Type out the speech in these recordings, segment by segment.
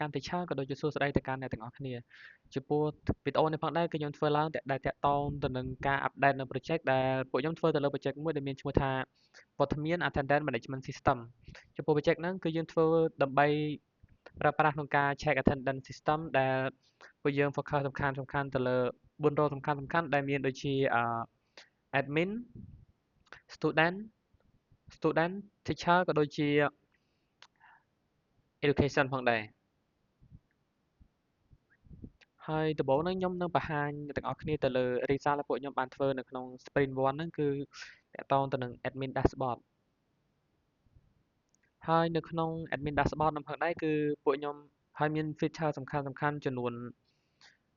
កាន់តែច្រើនក៏ដូចជាសួស្តីទៅកាន់អ្នកទាំងអស់គ្នាចំពោះវីដេអូនេះផងដែរគឺខ្ញុំធ្វើឡើងដែលតាក់ទងទៅនឹងការអាប់ដេតនៅ project ដែលពួកខ្ញុំធ្វើទៅលើ project មួយដែលមានឈ្មោះថាវត្តមាន Attendance Management System ចំពោះ project ហ្នឹងគឺយើងធ្វើដើម្បីប្រើប្រាស់ក្នុងការ check attendance system ដែលពួកយើង focus សំខាន់ៗទៅលើ4 role សំខាន់ៗដែលមានដូចជាadmin student teacher ក៏ដូចជា education ផងដែរហើយដំបូងហ្នឹងខ្ញុំនឹងបង្ហាញអ្នកទាំងអស់គ្នាទៅលើ result ដែលពួកខ្ញុំបានធ្វើនៅក្នុង sprint 1ហ្នឹងគឺតាក់ទងទៅនឹង admin dashboard ហើយនៅក្នុង admin dashboard ហ្នឹងផងដែរគឺពួកខ្ញុំហើយមាន feature សំខាន់ៗចំនួន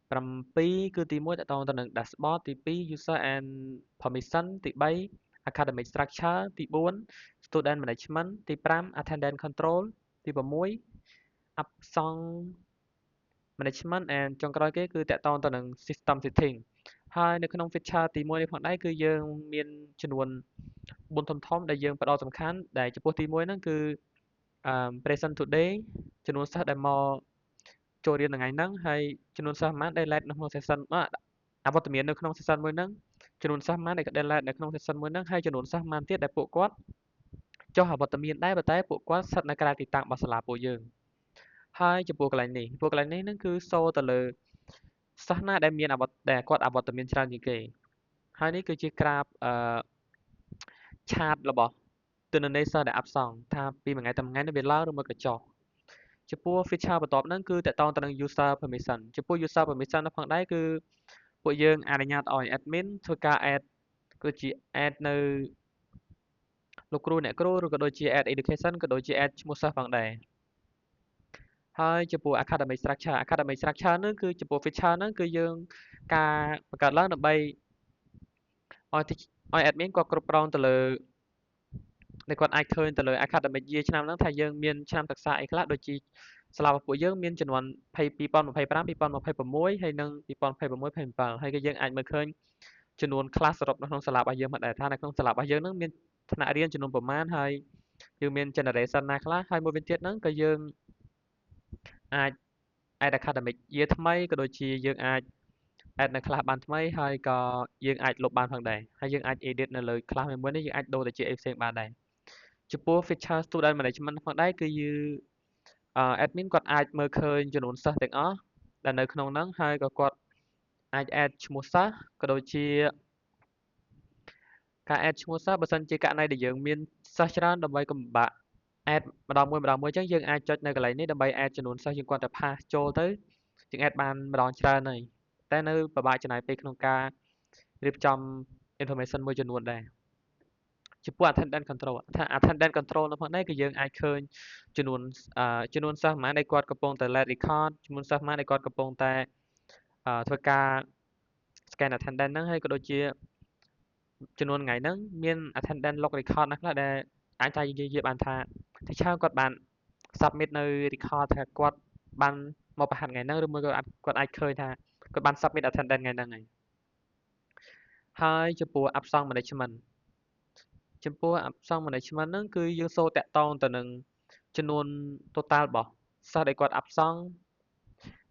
7គឺទី1តាក់ទងទៅនឹង dashboard ទី2 user and permission ទី3 academic structure ទី4 student management ទី5 attendance control ទី6 absence management and ចុងក្រោយគេគឺតាក់ទងទៅនឹង system setting ហើយនៅក្នុង feature ទី1នេះផងដែរគឺយើងមានចំនួន4ធំៗដែលយើងផ្ដោតសំខាន់ដែលចំពោះទី1ហ្នឹងគឺpresent today ចំនួនសិស្សដែលមកចូលរៀនថ្ងៃហ្នឹងហើយចំនួនសិស្សប៉ុន្មានដែល lead នៅក្នុង session អវត្តមាននៅក្នុង session មួយហ្នឹងចំនួនសិស្សប៉ុន្មានដែល lead នៅក្នុង session មួយហ្នឹងហើយចំនួនសិស្សប៉ុន្មានទៀតដែលពួកគាត់ចុះអវត្តមានដែរប៉ុន្តែពួកគាត់ស្ថិតនៅក្រៅទីតាំងរបស់សាលាពួកយើងហើយចំពោះកន្លែងនេះហ្នឹងគឺសូទៅលើសិស្សណាដែលមានដែលគាត់អវត្តមានច្រើនជាងគេហើយនេះគឺជាក្រាបឆាតរបស់ទិន្នន័យសិស្សដែលអាប់សង់ថាពីមួយថ្ងៃទៅមួយថ្ងៃនេះវាឡើងឬមួយក៏ចុះចំពោះ feature បន្ទាប់ហ្នឹងគឺតាក់ទងទៅនឹង user permission ចំពោះ user permission នោះផងដែរគឺពួកយើងអនុញ្ញាតឲ្យ admin ធ្វើការ add គឺជា add នៅលោកគ្រូអ្នកគ្រូឬក៏ដូចជា add education ក៏ដូចជា add ឈ្មោះសិស្សផងដែរហើយចំពោះ academic structure ហ្នឹងគឺចំពោះ feature ហ្នឹងគឺយើងការបង្កើតឡើងដើម្បីឲ្យ admin គាត់គ្រប់គ្រងទៅលើដែលគាត់អាចឃើញទៅលើ academic year ឆ្នាំហ្នឹងថាយើងមានឆ្នាំសិក្សាអីខ្លះដូចជាសាលារបស់ពួកយើងមានចំនួន2025 2026ហើយនិង2026 27ហើយក៏យើងអាចមើលឃើញចំនួន class សរុបនៅក្នុងសាលារបស់យើងមកដែរថានៅក្នុងសាលារបស់យើងហ្នឹងមានថ្នាក់រៀនចំនួនប៉ុន្មានហើយយើងមាន generation ណាខ្លះហើយមួយវិញទៀតហ្នឹងក៏យើងអាច add academic year ថ្មីក៏ដូចជាយើងអាច add នៅ class បានថ្មីហើយក៏យើងអាចលុបបានផងដែរហើយយើងអាច edit នៅលើ class មួយនេះយើងអាចដូរទៅជាអីផ្សេងបានដែរចំពោះ feature student management ផងដែរគឺadmin គាត់អាចមើលឃើញចំនួនសិស្សទាំងអស់ដែលនៅក្នុងហ្នឹងហើយក៏គាត់អាច add ឈ្មោះសិស្សក៏ដូចជាការ add ឈ្មោះសិស្សបើសិនជាករណីដែលយើងមានសិស្សច្រើនដើម្បីកុំបាក់ add ម្ដងមួយអញ្ចឹងយើងអាចចុចនៅកន្លែងនេះដើម្បី add ចំនួនសិស្សយើងគាត់ទៅ pass ចូលទៅយើង add បានម្ដងច្រើនហើយតែនៅពិបាកចំណាយពេលក្នុងការរៀបចំ information មួយចំនួនដែរចំពោះ attendance control attendance control នោះផងដែរគឺយើងអាចឃើញចំនួនសិស្សប៉ុន្មានដែលគាត់កំពុងតែ let record ចំនួនសិស្សប៉ុន្មានដែលគាត់កំពុងតែធ្វើការ scan attendance ហ្នឹងហើយក៏ដូចជាចំនួនថ្ងៃហ្នឹងមាន attendance log record ណាខ្លះដែលអាចថាយើងនិយាយបានថា teacher គាត់បាន submit នៅ record ថាគាត់បានមកបង្ហាត់ថ្ងៃហ្នឹងឬមួយក៏គាត់អាចឃើញថាគាត់បាន submit attendance ថ្ងៃហ្នឹងហើយចំពោះ absence management ហ្នឹងគឺយើងសូត្រតាក់ទងទៅនឹងចំនួន total របស់សិស្សដែលគាត់ absent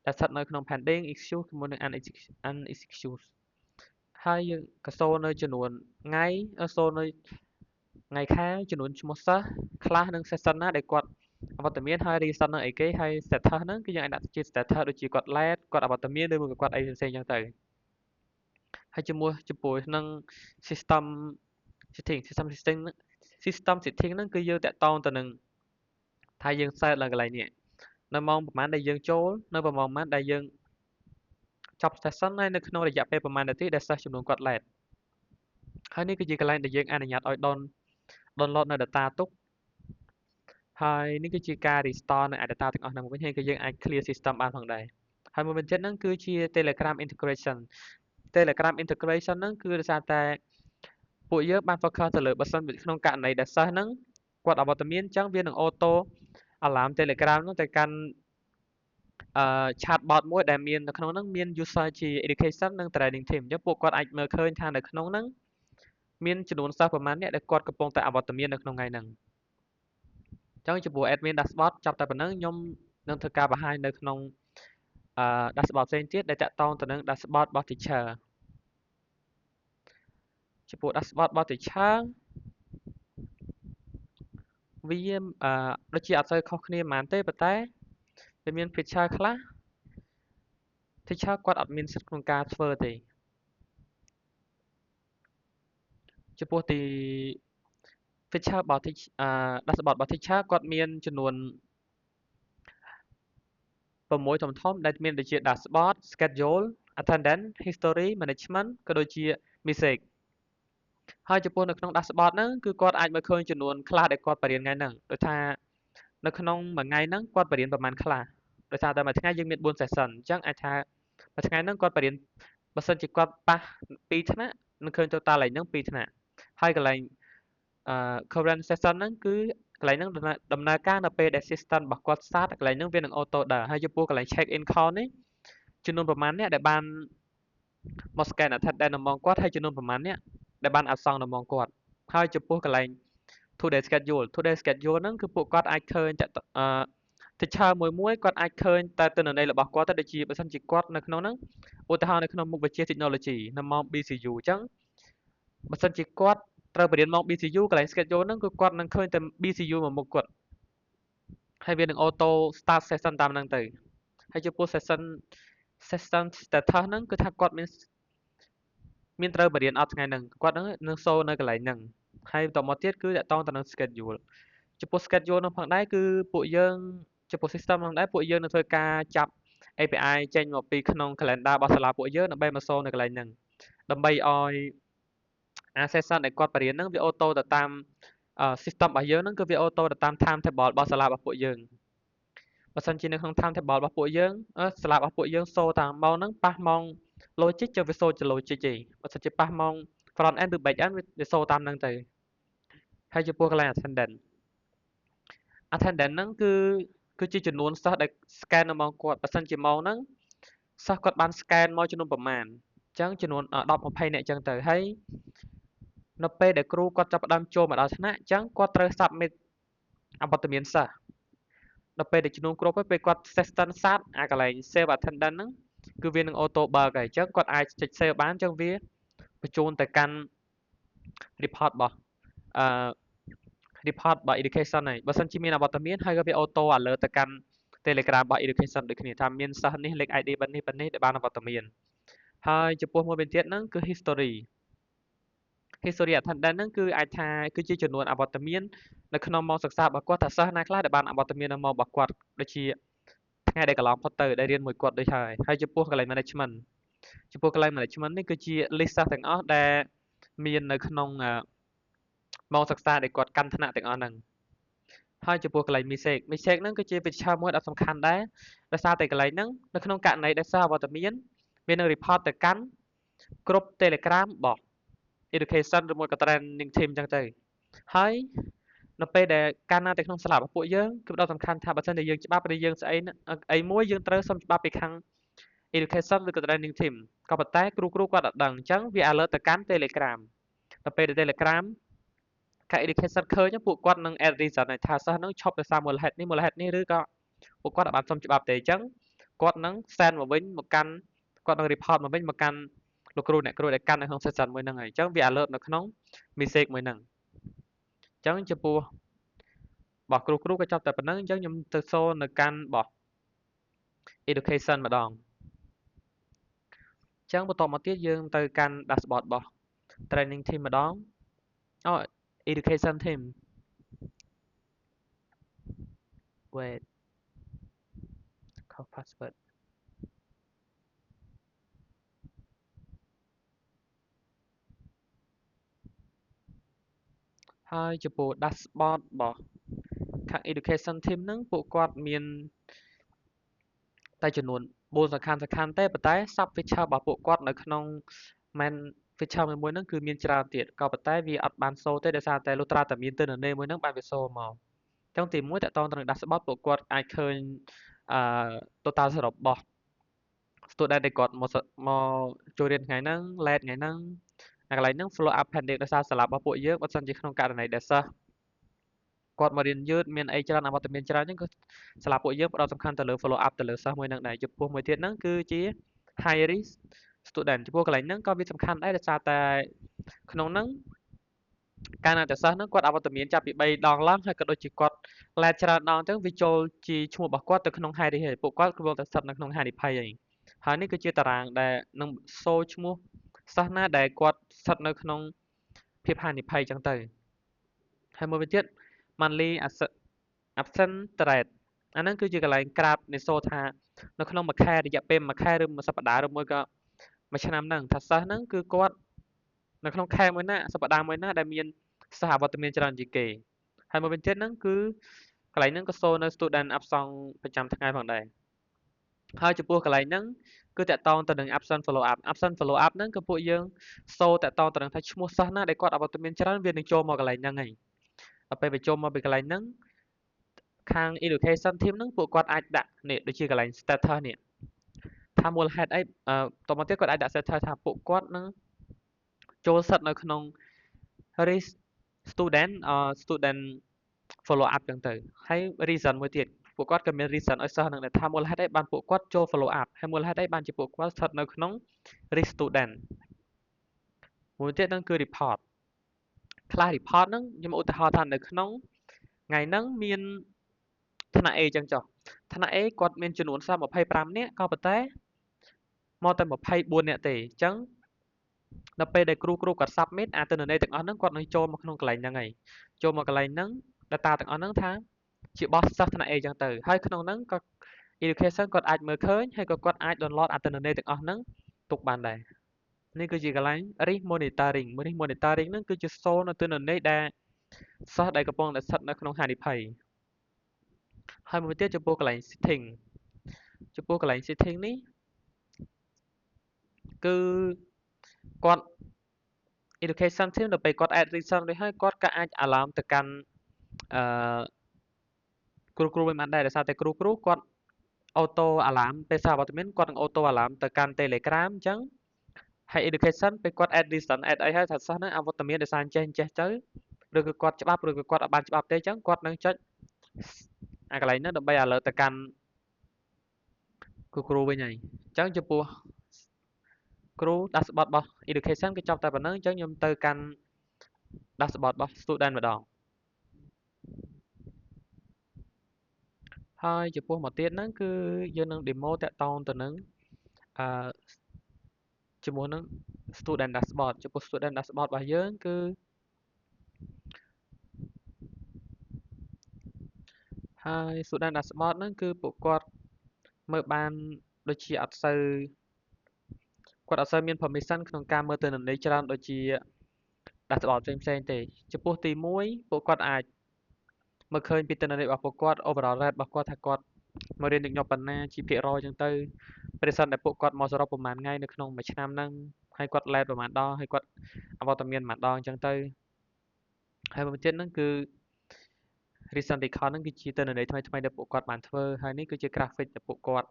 ដែលស្ថិតនៅក្នុង pending excuse ជាមួយនឹង unexcused ហើយយើងក៏សូរនៅចំនួនសូរនៅថ្ងៃខែចំនួនឈ្មោះសិស្ស class និង session ណាដែលគាត់អវត្តមានហើយ reason ហ្នឹងអីគេហើយ status ហ្នឹងគឺយើងអាចដាក់ជា status ដូចជាគាត់ late គាត់អវត្តមានឬមួយក៏គាត់អីផ្សេងៗចឹងទៅហើយចំពោះនឹង system setting ហ្នឹងគឺយើងតាក់ទងទៅនឹងថាយើង set ឡើងកន្លែងនេះនៅម៉ោងប្រហែលដែលយើងចូលនៅប្រហែលដែលយើងចប់ session ហើយនៅក្នុងរយៈពេលប្រហែលនាទីដែលសិស្សចំនួនគាត់ late ហើយនេះគឺជាកន្លែងដែលយើងអនុញ្ញាតឲ្យ download នៅ data ទុកហើយនេះគឺជាការ restore នៅ data ទាំងអស់ហ្នឹងមកវិញហើយក៏យើងអាច clear system បានផងដែរហើយមួយវិញទៀតហ្នឹងគឺជា Telegram integration ហ្នឹងគឺដោយសារតែពួកយើងបាន focus ទៅលើបើសិនក្នុងករណីដែលសិស្សហ្នឹងគាត់អវត្តមានអញ្ចឹងវានឹង auto alarm Telegram ហ្នឹងទៅកាន់chatbot មួយដែលមាននៅក្នុងហ្នឹងមាន user ជា education និង training team អញ្ចឹងពួកគាត់អាចមើលឃើញថានៅក្នុងហ្នឹងមានចំនួនសិស្សប្រមាណអ្នកដែលគាត់កំពុងតែអវត្តមាននៅក្នុងថ្ងៃហ្នឹងអញ្ចឹងចំពោះ admin dashboard ចាប់តែប៉ុណ្្នឹងខ្ញុំ នឹងធ្វើការបង្ហាញនៅក្នុងdashboard ផ្សេងទៀតដែលតាក់ទងទៅនឹង dashboard របស់ teacher ចំពោះ dashboard របស់ teacher វាដូចជាអត់សូវខុសគ្នាប៉ុន្មានទេប៉ុន្តែវាមាន feature ខ្លះ teacher គាត់អត់មានសិទ្ធិក្នុងការធ្វើទេចំពោះទី feature របស់ dashboard របស់ teacher គាត់មានចំនួន6ធំៗដែលមានដូចជា dashboard schedule attendance history management ក៏ដូចជា message ហើយចំពោះនៅក្នុង dashboard ហ្នឹងគឺគាត់អាចមើលឃើញចំនួនខ្លះដែលគាត់បរៀនថ្ងៃហ្នឹងដូចថានៅក្នុងមួយថ្ងៃហ្នឹងគាត់បរៀនប្រហែលខ្លះដោយសារតែមួយថ្ងៃយើងមាន4 session អញ្ចឹងអាចថាមួយថ្ងៃហ្នឹងគាត់បរៀនបើសិនជាគាត់ប៉ះ2ថ្នាក់នឹងឃើញ total កន្លែងហ្នឹង2ថ្នាក់ហើយកន្លែងcurrent session ហ្នឹងគឺកន្លែងហ្នឹងដំណើរការនៅពេលដែល system របស់គាត់ start កន្លែងហ្នឹងវានឹង auto ដើរហើយចំពោះកន្លែង check in count នេះចំនួនប្រមាណអ្នកដែលបានមក scan attendance នៅម៉ោងគាត់ហើយចំនួនប្រមាណអ្នកដែលបានអសងនៅម៉ោងគាត់ហើយចំពោះកន្លែង today schedule ហ្នឹងគឺពួកគាត់អាចឃើញteacher មួយគាត់អាចឃើញតែទិន្នន័យរបស់គាត់ទៅដូចជាបើសិនជាគាត់នៅក្នុងហ្នឹងឧទាហរណ៍នៅក្នុងមុខវិជ្ជា technology នៅម៉ោង BCU អញ្ចឹងបើសិនជាគាត់ត្រូវបរៀនម៉ោង BCU កន្លែង schedule ហ្នឹងគឺគាត់នឹងឃើញតែ BCU មួយមុខគាត់ហើយវានឹង auto start session តាមហ្នឹងទៅហើយចំពោះ session status ហ្នឹងគឺថាគាត់មានត្រូវបរៀនអត់ថ្ងៃហ្នឹងគាត់នឹងសូនៅកន្លែងហ្នឹងហើយបន្តមកទៀតគឺតកតងទៅនឹង schedule ចំពោះ schedule នោះផងដែរគឺពួកយើងចំពោះ system ផងដែរពួកយើងនឹងធ្វើការចាប់ API ចេញមកពីក្នុង calendar របស់សាលាពួកយើងដើម្បីមកសូនៅកន្លែងហ្នឹងដើម្បីឲ្យsession ដែលគាត់បរៀនហ្នឹងវា auto ទៅតាម system របស់យើងហ្នឹងគឺវា auto ទៅតាម timetable របស់សាលារបស់ពួកយើងបើសិនជានៅក្នុង timetable របស់ពួកយើងសាលារបស់ពួកយើងសូតាមម៉ោងហ្នឹងប៉ះម៉ោង logic ចឹងវាសូជា logic ទេបើសិនជាប៉ះម៉ោង front end ឬ back end វាសូតាមហ្នឹងទៅហើយចំពោះកន្លែង attendance ហ្នឹងគឺជាចំនួនសិស្សដែល scan នៅម៉ោងគាត់បើសិនជាម៉ោងហ្នឹងសិស្សគាត់បាន scan មកចំនួនប្រមាណអញ្ចឹងចំនួន10 20នាក់អញ្ចឹងទៅហើយនៅពេលដែលគ្រូគាត់ចាប់ផ្ដើមចូលមកដល់ថ្នាក់អញ្ចឹងគាត់ត្រូវ submit អត្តពលមានសិស្សដល់ពេលដែលចំនួនគ្រប់ហើយពេលគាត់ session start កន្លែង save attendance ហ្នឹងគឺវានឹង auto បើកហើយអញ្ចឹងគាត់អាចចុច save បានអញ្ចឹងវាបញ្ជូនទៅកាន់ report របស់report របស់ education ហើយបើសិនជាមានអវត្តមានហើយក៏វា auto alert ទៅកាន់ Telegram របស់ education ដូចគ្នាថាមានសិស្សនេះលេខ ID ប៉ុណ្នេះដែលបានអវត្តមានហើយចំពោះមួយវិញទៀតហ្នឹងគឺ history attendance ហ្នឹងគឺអាចថាគឺជាចំនួនអវត្តមាននៅក្នុងម៉ោងសិក្សារបស់គាត់ថាសិស្សណាខ្លះដែលបានអវត្តមាននៅម៉ោងរបស់គាត់ដូចជាថ្ងៃដែលកន្លងផុតទៅដែលរៀនមួយគាត់ដូចហើយចំពោះកន្លែង management នេះគឺជា list សិស្សទាំងអស់ដែលមាននៅក្នុងម៉ោងសិក្សាដែលគាត់កាន់ថ្នាក់ទាំងអស់ហ្នឹងហើយចំពោះកន្លែង message ហ្នឹងគឺជា feature មួយដ៏សំខាន់ដែរដោយសារតែកន្លែងហ្នឹងនៅក្នុងករណីដែលសិស្សអវត្តមានវានឹង report ទៅកាន់ក្រុម Telegram របស់ education ឬមួយក៏ training team អញ្ចឹងទៅហើយនៅពេលដែលកាលណាតែក្នុងសាលារបស់ពួកយើងគឺដ៏សំខាន់ថាបើសិនជាយើងច្បាប់ឬយើងស្អីមួយយើងត្រូវសុំច្បាប់ពីខាង education ឬក៏ training team ក៏ប៉ុន្តែគ្រូគាត់អត់ដឹងអញ្ចឹងវា alert ទៅកាន់ Telegram ដល់ពេលដែល Telegram ខាង education ឃើញពួកគាត់នឹង add reason ឲ្យថាសិស្សហ្នឹងឈប់ដោយសារមូលហេតុនេះឬក៏ពួកគាត់អត់បានសុំច្បាប់ទេអញ្ចឹងគាត់នឹង send មកវិញមកកាន់គាត់នឹង report មកវិញមកកាន់លោកគ្រូអ្នកគ្រូដែលកាន់នៅក្នុង session មួយហ្នឹងហើយអញ្ចឹងវា alert នៅក្នុង message មួយហ្នឹងអញ្ចឹងចំពោះរបស់គ្រូក៏ចប់តែប៉ុណ្្នឹងអញ្ចឹងខ្ញុំទៅសូននៅកាន់របស់ education ម្ដងអញ្ចឹងបន្តមកទៀតយើងទៅកាន់ dashboard របស់ training team ម្ដងeducation team wait copy password ហើយចំពោះ dashboard របស់ខាង education team ហ្នឹងពួកគាត់មានតែចំនួន4សំខាន់ទេប៉ុន្តែ sub feature របស់ពួកគាត់នៅក្នុង main feature មួយហ្នឹងគឺមានច្រើនទៀតក៏ប៉ុន្តែវាអត់បានសូទេដោយសារតែលុះត្រាតែមានទិន្នន័យមួយហ្នឹងបានវាសូមកអញ្ចឹងទី1តកតងទៅនឹង dashboard ពួកគាត់អាចឃើញtotal សរុបរបស់ student ដែលគាត់មកចូលរៀនថ្ងៃហ្នឹង late ថ្ងៃហ្នឹងកន្លែងហ្នឹង follow up pending ដោយសារសាលារបស់ពួកយើងបើសិនជាក្នុងករណីដែលសិស្ស គាត់មករៀនយឺតមានអីច្រើនអវត្តមានច្រើនអញ្ចឹងគឺសាលាពួកយើងផ្ដោតសំខាន់ទៅលើ follow up ទៅលើសិស្សមួយហ្នឹងដែរចំពោះមួយទៀតហ្នឹងគឺជា high risk student ចំពោះកន្លែងហ្នឹងក៏វាសំខាន់ដែរដោយសារតែក្នុងហ្នឹងកាលណាតែសិស្សហ្នឹងគាត់អវត្តមានចាប់ពី3ដងឡើងហើយក៏ដូចជាគាត់លែតច្រើនដងទៅវាចូលជាឈ្មោះរបស់គាត់ទៅក្នុង high risk ហើយពួកគាត់គ្រាន់តែស្ថិតនៅក្នុងហានិភ័យហើយនេះគឺជាតារាងដែលនឹងសូឈ្មោះសិស្សណាដែលគាត់ស្ថិតនៅក្នុងភាពហានិភ័យអញ្ចឹងទៅហើយមួយវិញទៀត monthly absent rate អាហ្នឹងគឺជាកន្លែងក្រាបនៃសូថានៅក្នុងមួយខែរយៈពេលមួយខែឬមួយសប្តាហ៍ឬមួយក៏មួយឆ្នាំហ្នឹងថាសិស្សហ្នឹងគឺគាត់នៅក្នុងខែមួយណាសប្តាហ៍មួយណាដែលមានសិស្សអវត្តមានច្រើនជាងគេហើយមួយវិញទៀតហ្នឹងគឺកន្លែងហ្នឹងក៏សូនៅ student absent ប្រចាំថ្ងៃផងដែរហើយចំពោះកន្លែងហ្នឹងគឺតាក់ទងទៅនឹង absent follow up absent follow up ហ្នឹងគឺពួកយើងសូតាក់ទងទៅនឹងថាឈ្មោះសិស្សណាដែលគាត់អវត្តមានច្រើនវានឹងចូលមកកន្លែងហ្នឹងហើយដល់ពេលបញ្ចូលមកពីកន្លែងហ្នឹងខាង education team ហ្នឹងពួកគាត់អាចដាក់នេះដូចជាកន្លែង status នេះថាមូលហេតុអីតមកទៀតគាត់អាចដាក់ status ថាពួកគាត់នឹងចូលសិតនៅក្នុង risk student follow up ចឹងទៅហើយ reason មួយទៀតពួកគាត់ក៏មាន reason ឲ្យសិស្សនឹងថាមូលហេតុអីបានពួកគាត់ចូល follow up ហើយមូលហេតុអីបានជាពួកគាត់ស្ថិតនៅក្នុង risk student មួយទៀតហ្នឹងគឺ report ខ្លះ report ហ្នឹងខ្ញុំឧទាហរណ៍ថានៅក្នុងថ្ងៃហ្នឹងមានថ្នាក់ A ចឹងចុះថ្នាក់ A គាត់មានចំនួនសិស្ស25នាក់ក៏ប៉ុន្តែមកតែ24នាក់ទេអញ្ចឹងដល់ពេលដែលគ្រូគាត់ submit អាទិន្នន័យទាំងអស់ហ្នឹងគាត់នឹងចូលមកក្នុងកន្លែងហ្នឹងហើយចូលមកកន្លែងហ្នឹង data ទាំងអស់ហ្នឹងថាជារបស់សិស្សថ្នាក់ A ចឹងទៅហើយក្នុងហ្នឹងក៏ education គាត់អាចមើលឃើញហើយក៏គាត់អាច download អាទិន្នន័យទាំងអស់ហ្នឹងទុកបានដែរនេះគឺជាកន្លែង risk monitoring risk monitoring ហ្នឹងគឺជាសូននៅទិន្នន័យដែលសិស្សដែលកំពុងតែស្ថិតនៅក្នុងហានិភ័យហើយមួយទៀតចំពោះកន្លែង setting ចំពោះកន្លែង setting នេះគឺគាត់ education team ដល់ពេលគាត់ add reason រួចហើយគាត់ក៏អាច alarm ទៅកាន់អឺគ្រូវិញបានដែរដោយសារតែគ្រូគាត់ auto alarm ពេលសារវត្តមានគាត់នឹង auto alarm ទៅកាន់ Telegram អញ្ចឹងហើយ education ពេលគាត់ add reason add អីហើយថាសិស្សហ្នឹងអវត្តមានដោយសារអញ្ចេះទៅឬក៏គាត់ច្បាប់ឬក៏គាត់អត់បានច្បាប់ទេអញ្ចឹងគាត់នឹងចុចអាកន្លែងហ្នឹងដើម្បី alert ទៅកាន់គ្រូវិញហើយអញ្ចឹងចំពោះគ្រូ dashboard របស់ education គឺចប់តែប៉ុណ្្នឹងអញ្ចឹងខ្ញុំទៅកាន់ dashboard របស់ student ម្ដងហើយចំពោះមកទៀតហ្នឹងគឺយើងនឹង demo តាក់ទងទៅនឹងអឺជាមួយនឹង student dashboard ចំពោះ student dashboard របស់យើងគឺហើយ student dashboard ហ្នឹងគឺពួកគាត់មើលបានដូចជាអត់សូវគាត់អត់សូវមាន permission ក្នុងការមើលទិន្នន័យច្រើនដូចជា dashboard ផ្សេងទេចំពោះទី1ពួកគាត់អាចមើលឃើញពីទិន្នន័យរបស់ពួកគាត់ overall rate របស់គាត់ថាគាត់មករៀនញឹកញាប់ប៉ុណ្ណាជាភាគរយចឹងទៅប្រសិនតែពួកគាត់មកសរុបប្រហែលថ្ងៃនៅក្នុងមួយឆ្នាំហ្នឹងហើយគាត់ late ប្រហែលដងហើយគាត់អវត្តមានប្រហែលដងចឹងទៅហើយមួយទៀតហ្នឹងគឺ recent record ហ្នឹងគឺជាទិន្នន័យថ្មីដែលពួកគាត់បានធ្វើហើយនេះគឺជា graphic ដែលពួកគាត់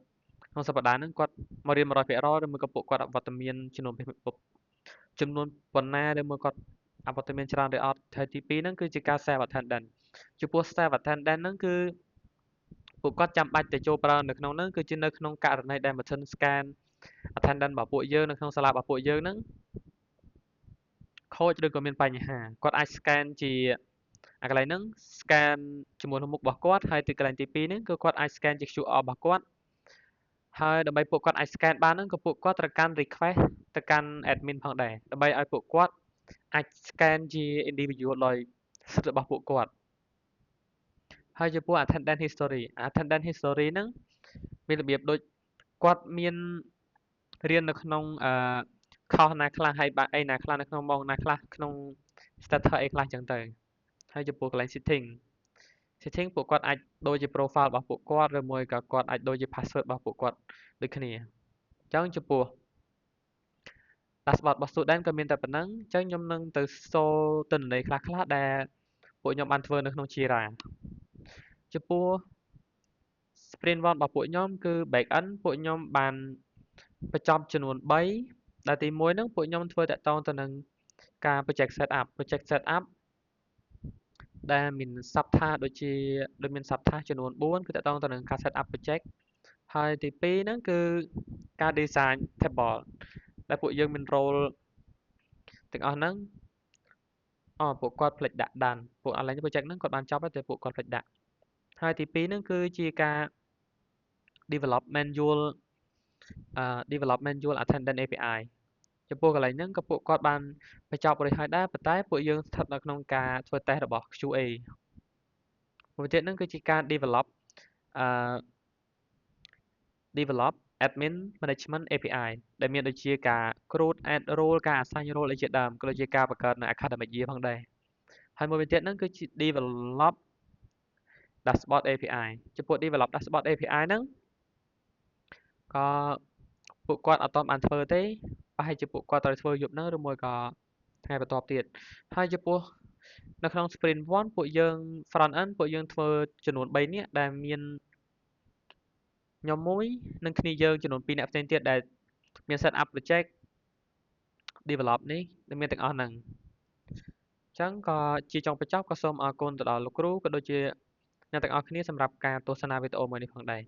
ក្នុងសប្តាហ៍ហ្នឹងគាត់មករៀន 100% ឬមួយក៏ពួកគាត់អវត្តមានចំនួនប៉ុណ្ណាឬមួយគាត់អវត្តមានច្រើនឬអត់ហើយទី2ហ្នឹងគឺជាការ self attendance ចំពោះ self attendance ហ្នឹងគឺពួកគាត់ចាំបាច់ទៅចូលប្រើនៅក្នុងហ្នឹងគឺជានៅក្នុងករណីដែល machine scan attendance របស់ពួកយើងនៅក្នុងសាលារបស់ពួកយើងហ្នឹងខូចឬក៏មានបញ្ហាគាត់អាច scan ជាអាកន្លែងហ្នឹង scan ជាមួយនឹងមុខរបស់គាត់ហើយទីកន្លែងទី2ហ្នឹងគឺគាត់អាច scan ជា QR របស់គាត់ហើយដើម្បីពួកគាត់អាច scan បានហ្នឹងក៏ពួកគាត់ត្រូវការ request ទៅកាន់ admin ផងដែរដើម្បីឲ្យពួកគាត់អាច scan ជា individual ដោយសិទ្ធិរបស់ពួកគាត់ហើយចំពោះ attendance history attendance history ហ្នឹងមានរបៀបដូចគាត់មានរៀននៅក្នុងខុសណាខ្លះហើយបាក់អីណាខ្លះនៅក្នុងម៉ោងណាខ្លះក្នុង status អីខ្លះចឹងទៅហើយចំពោះកន្លែង setting ពួកគាត់អាចដូរជា profile របស់ពួកគាត់ឬមួយក៏គាត់អាចដូរជា password របស់ពួកគាត់ដូចគ្នាអញ្ចឹងចំពោះ dashboard របស់ student ក៏មានតែប៉ុណ្្នឹងអញ្ចឹងខ្ញុំនឹងទៅសូទិន្នន័យខ្លះដែលពួកខ្ញុំបានធ្វើនៅក្នុង Jira ចំពោះ sprint 1របស់ពួកខ្ញុំគឺ back end ពួកខ្ញុំបានបញ្ចប់ចំនួន3ដែលទី1ហ្នឹងពួកខ្ញុំធ្វើតាក់ទងទៅនឹងការ project setup ដែលមានស័ព្ទថាដូចមានស័ព្ទថាចំនួន4គឺទាក់ទងទៅនឹងការ set up project ហើយទី2ហ្នឹងគឺការ design table ដែលពួកយើងមាន role ទាំងអស់ហ្នឹងពួកគាត់ភ្លេចដាក់ដានពួកឥឡូវនេះ project ហ្នឹងគាត់បានចប់ហើយតែពួកគាត់ភ្លេចដាក់ហើយទី2ហ្នឹងគឺជាការ develop manual attendant API ចំពោះកន្លែងហ្នឹងក៏ពួកគាត់បានបញ្ចប់រួចហើយដែរប៉ុន្តែពួកយើងស្ថិតនៅក្នុងការធ្វើ test របស់ QA មួយទៀតហ្នឹងគឺជាការ អឺ develop admin management API ដែលមានដូចជាការ create add role ការ assign role អីជាដើមក៏ដូចជាការបង្កើតនៅ academic year ផងដែរហើយមួយទៀតហ្នឹងគឺជា develop dashboard API ចំពោះ develop dashboard API ហ្នឹងក៏ពួកគាត់អត់ទាន់បានធ្វើទេប្រហែលជាពួកគាត់ត្រូវធ្វើយប់ហ្នឹងឬមួយក៏ថ្ងៃបន្ទាប់ទៀតហើយចំពោះនៅក្នុង sprint 1ពួកយើង front end ពួកយើងធ្វើចំនួន3នាក់ដែលមានខ្ញុំមួយនិងគ្នាយើងចំនួន2នាក់ផ្សេងទៀតដែលមាន set up project develop នេះដែលមានទាំងអស់ហ្នឹងអញ្ចឹងក៏ជាចុងបញ្ចប់ក៏សូមអរគុណទៅដល់លោកគ្រូក៏ដូចជាអ្នកទាំងអស់គ្នាសម្រាប់ការទស្សនាវីដេអូមួយនេះផងដែរ